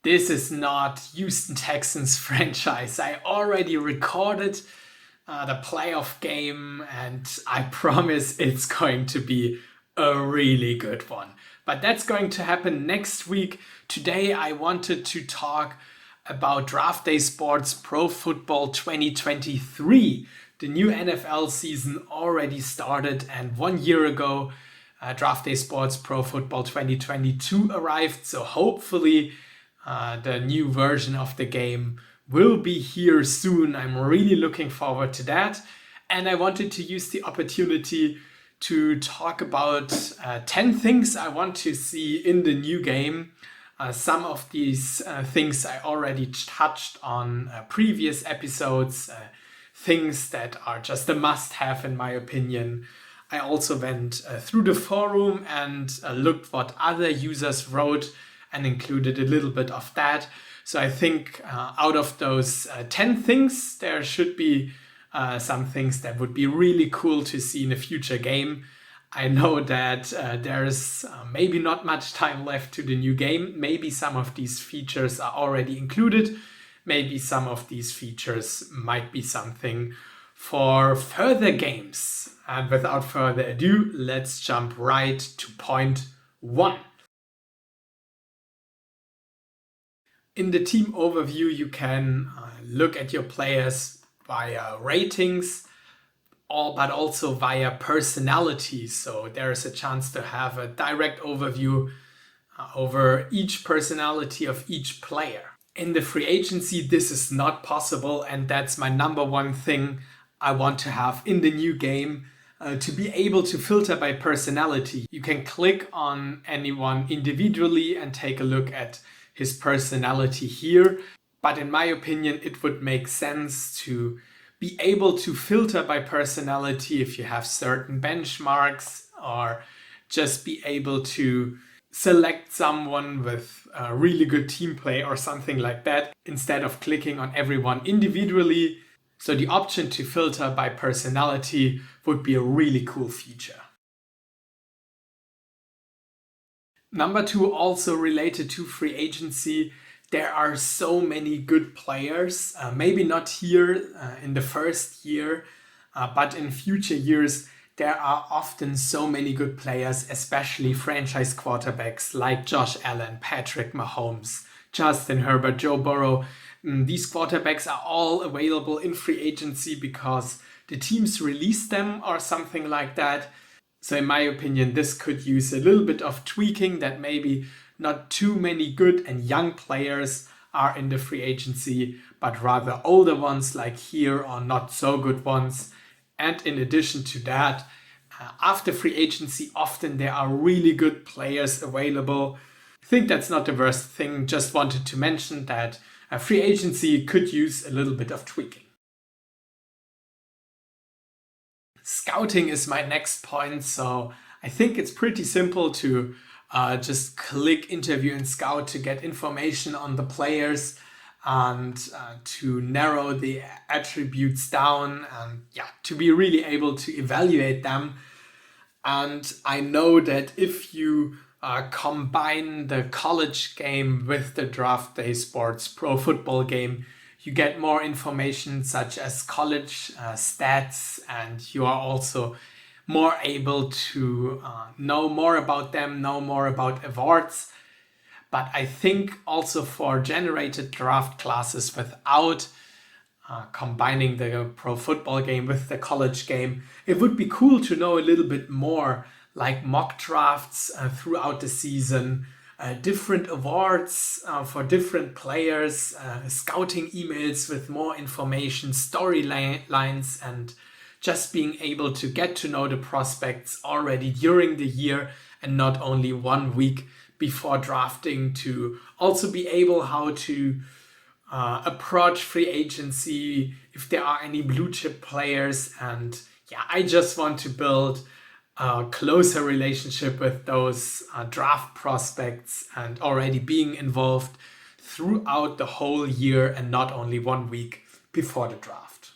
this is not Houston Texans franchise. I already recorded the playoff game, and I promise it's going to be a really good one. But that's going to happen next week. Today I wanted to talk about Draft Day Sports Pro Football 2023. The new NFL season already started, and 1 year ago Draft Day Sports Pro Football 2022 arrived. So hopefully the new version of the game will be here soon. I'm really looking forward to that. And I wanted to use the opportunity to talk about 10 things I want to see in the new game. Some of these things I already touched on previous episodes, things that are just a must-have in my opinion. I also went through the forum and looked what other users wrote and included a little bit of that. So I think out of those 10 things, there should be some things that would be really cool to see in a future game. I know that there's maybe not much time left to the new game. Maybe some of these features are already included. Maybe some of these features might be something for further games. And without further ado, let's jump right to point 1. In the team overview, you can look at your players via ratings, but also via personality. So there's a chance to have a direct overview over each personality of each player. In the free agency, this is not possible, and that's my number one thing I want to have in the new game, to be able to filter by personality. You can click on anyone individually and take a look at his personality here. But in my opinion, it would make sense to be able to filter by personality if you have certain benchmarks, or just be able to select someone with a really good team play or something like that, instead of clicking on everyone individually. So the option to filter by personality would be a really cool feature. Number 2, also related to free agency, there are so many good players, maybe not here in the first year, but in future years, there are often so many good players, especially franchise quarterbacks like Josh Allen, Patrick Mahomes, Justin Herbert, Joe Burrow. These quarterbacks are all available in free agency because the teams release them or something like that. So in my opinion, this could use a little bit of tweaking, that maybe not too many good and young players are in the free agency, but rather older ones like here, or not so good ones. And in addition to that, after free agency, often there are really good players available. I think that's not the worst thing. Just wanted to mention that free agency could use a little bit of tweaking. Scouting is my next point, so I think it's pretty simple to just click interview and scout to get information on the players and to narrow the attributes down, and to be really able to evaluate them. And I know that if you combine the college game with the Draft Day Sports Pro Football game, you get more information such as college stats, and you are also more able to know more about them, know more about awards. But I think also for generated draft classes without combining the pro football game with the college game, it would be cool to know a little bit more, like mock drafts throughout the season, different awards for different players, scouting emails with more information, storylines, and just being able to get to know the prospects already during the year and not only 1 week before drafting, to also be able how to approach free agency, if there are any blue chip players. And I just want to build a closer relationship with those draft prospects and already being involved throughout the whole year and not only 1 week before the draft.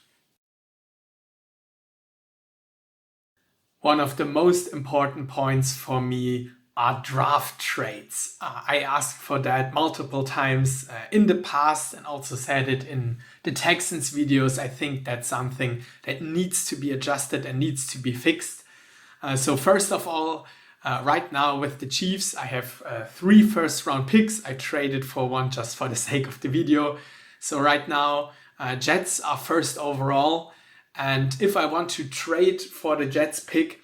One of the most important points for me are draft trades. I asked for that multiple times in the past and also said it in the Texans videos. I think that's something that needs to be adjusted and needs to be fixed. So first of all, right now with the Chiefs, I have 3 first-round picks. I traded for one just for the sake of the video. So right now, Jets are first overall. And if I want to trade for the Jets pick,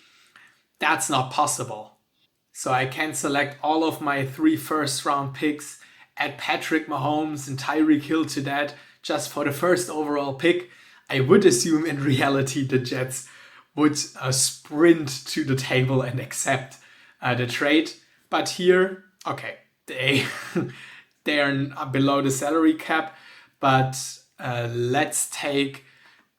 that's not possible. So I can select all of my 3 first-round picks, add Patrick Mahomes and Tyreek Hill to that just for the first overall pick. I would assume in reality the Jets would sprint to the table and accept the trade. But here, okay, they are below the salary cap. But let's take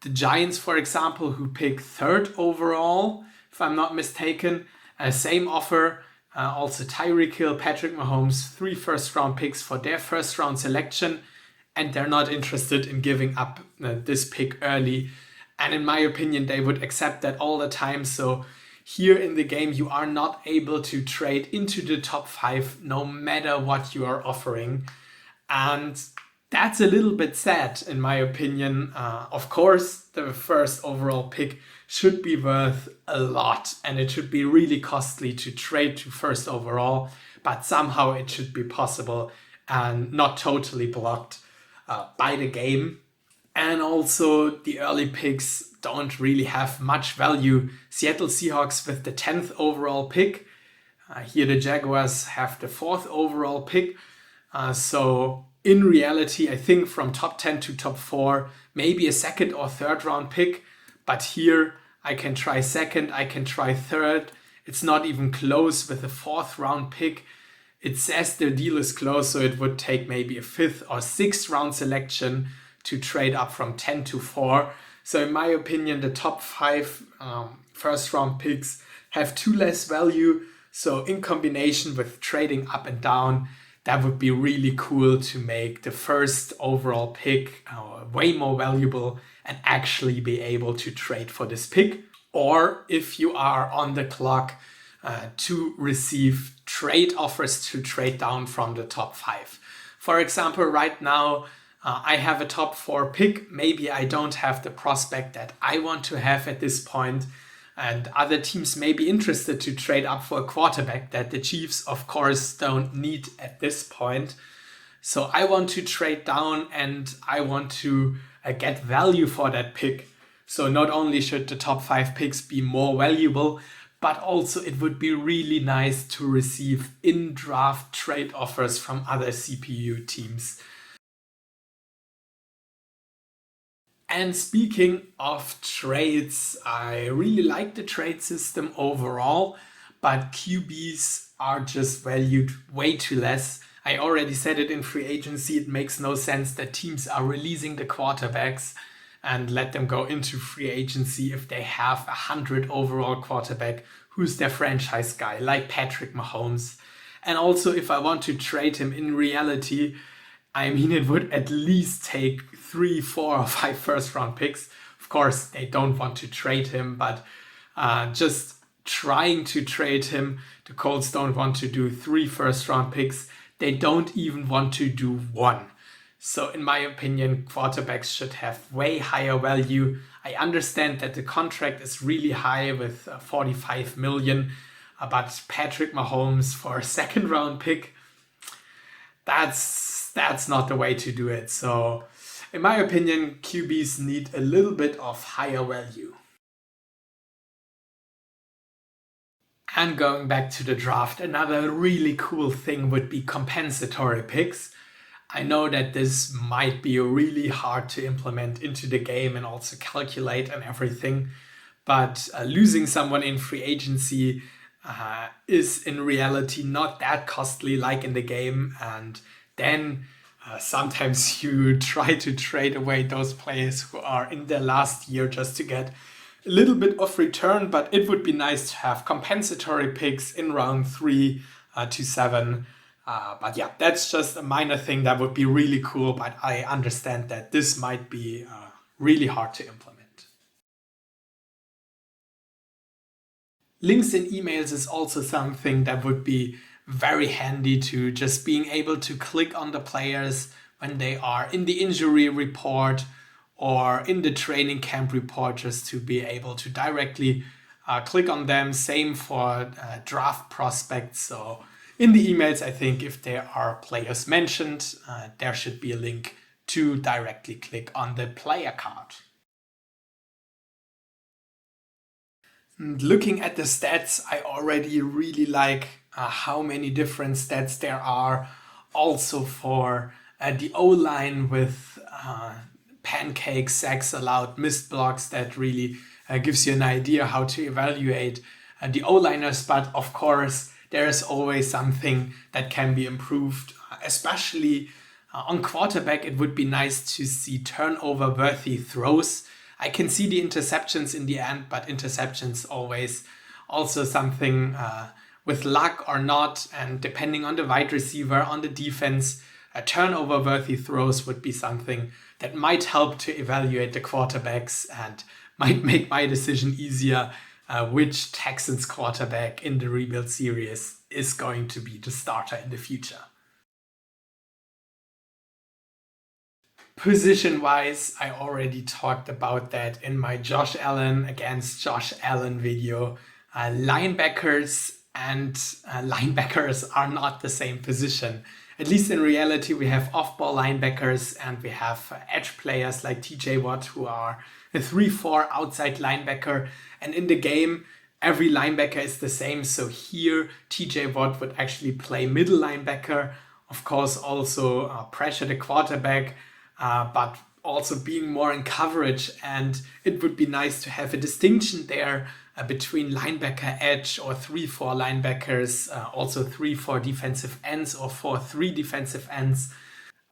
the Giants, for example, who pick 3rd overall, if I'm not mistaken. Same offer. Also Tyreek Hill, Patrick Mahomes, 3 first-round picks for their first-round selection. And they're not interested in giving up this pick early. And in my opinion, they would accept that all the time. So here in the game, you are not able to trade into the top 5 no matter what you are offering. And that's a little bit sad, in my opinion. Of course, the first overall pick should be worth a lot and it should be really costly to trade to first overall, but somehow it should be possible and not totally blocked by the game. And also the early picks don't really have much value. Seattle Seahawks with the 10th overall pick. Here the Jaguars have the 4th overall pick. So in reality, I think from top 10 to top 4, maybe a 2nd or 3rd round pick. But here I can try 2nd, I can try 3rd. It's not even close with a 4th round pick. It says the deal is close, so it would take maybe a 5th or 6th round selection to trade up from 10 to 4. So in my opinion, the top 5 first round picks have 2 less value. So in combination with trading up and down, that would be really cool to make the first overall pick way more valuable and actually be able to trade for this pick. Or if you are on the clock to receive trade offers to trade down from the top 5. For example, right now, I have a top 4 pick. Maybe I don't have the prospect that I want to have at this point. And other teams may be interested to trade up for a quarterback that the Chiefs, of course, don't need at this point. So I want to trade down and I want to get value for that pick. So not only should the top 5 picks be more valuable, but also it would be really nice to receive in-draft trade offers from other CPU teams. And speaking of trades, I really like the trade system overall, but QBs are just valued way too less. I already said it in free agency, it makes no sense that teams are releasing the quarterbacks and let them go into free agency if they have a 100 overall quarterback who's their franchise guy, like Patrick Mahomes. And also, if I want to trade him in reality, I mean, it would at least take 3, 4, or 5 first round picks. Of course, they don't want to trade him, but just trying to trade him, the Colts don't want to do 3 first round picks. They don't even want to do 1. So in my opinion, quarterbacks should have way higher value. I understand that the contract is really high with 45 million, but Patrick Mahomes for a 2nd round pick, that's not the way to do it. So in my opinion, QBs need a little bit of higher value. And going back to the draft, another really cool thing would be compensatory picks. I know that this might be really hard to implement into the game and also calculate and everything, but losing someone in free agency is in reality not that costly like in the game. And then sometimes you try to trade away those players who are in their last year just to get a little bit of return, but it would be nice to have compensatory picks in round 3 to 7. But yeah, that's just a minor thing that would be really cool, but I understand that this might be really hard to implement. Links in emails is also something that would be very handy, to just being able to click on the players when they are in the injury report or in the training camp report, just to be able to directly click on them. Same for draft prospects. So in the emails, I think if there are players mentioned, there should be a link to directly click on the player card. And looking at the stats, I already really like how many different stats there are. Also for the O-line with pancakes, sacks allowed, missed blocks, that really gives you an idea how to evaluate the O-liners. But of course, there is always something that can be improved, especially on quarterback. It would be nice to see turnover-worthy throws. I can see the interceptions in the end, but interceptions always also something with luck or not, and depending on the wide receiver, on the defense, turnover-worthy throws would be something that might help to evaluate the quarterbacks and might make my decision easier, which Texans quarterback in the rebuild series is going to be the starter in the future. Position-wise, I already talked about that in my Josh Allen against Josh Allen video. Linebackers and linebackers are not the same position. At least in reality, we have off-ball linebackers and we have edge players like TJ Watt, who are a 3-4 outside linebacker. And in the game, every linebacker is the same. So here, TJ Watt would actually play middle linebacker. Of course, also pressure the quarterback, but also being more in coverage. And it would be nice to have a distinction there between linebacker edge or 3-4 linebackers, also 3-4 defensive ends or 4-3 defensive ends.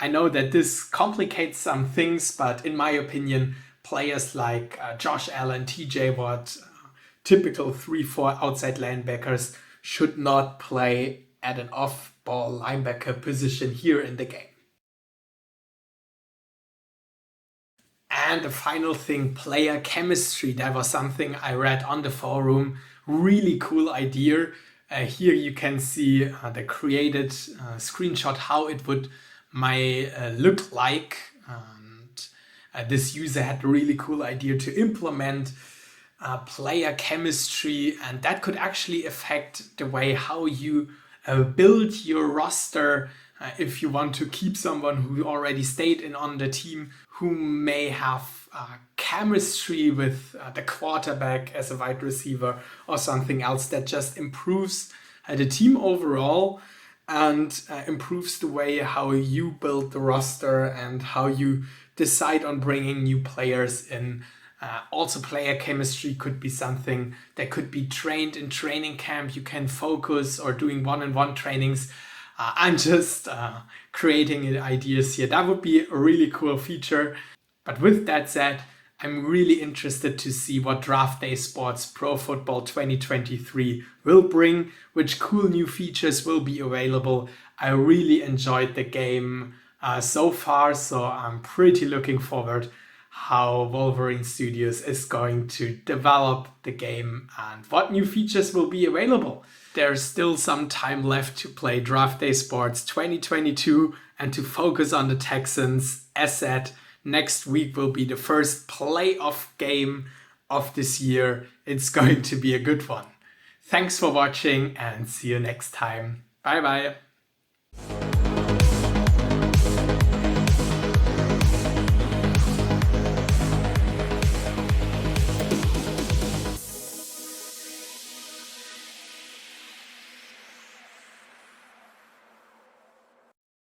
I know that this complicates some things, but in my opinion, players like Josh Allen, TJ Watt, typical 3-4 outside linebackers should not play at an off-ball linebacker position here in the game. And the final thing, player chemistry. That was something I read on the forum. Really cool idea. Here you can see the created screenshot, how it would might look like. And this user had a really cool idea to implement player chemistry, and that could actually affect the way how you build your roster. If you want to keep someone who already stayed in on the team, who may have chemistry with the quarterback as a wide receiver or something else, that just improves the team overall and improves the way how you build the roster and how you decide on bringing new players in. Also, player chemistry could be something that could be trained in training camp. You can focus or doing one-on-one trainings. I'm just creating ideas here. That would be a really cool feature. But with that said, I'm really interested to see what Draft Day Sports Pro Football 2023 will bring, which cool new features will be available. I really enjoyed the game so far, so I'm pretty looking forward how Wolverine Studios is going to develop the game and what new features will be available. There's still some time left to play Draft Day Sports 2022 and to focus on the Texans. As said, next week will be the first playoff game of this year. It's going to be a good one. Thanks for watching and see you next time. Bye bye.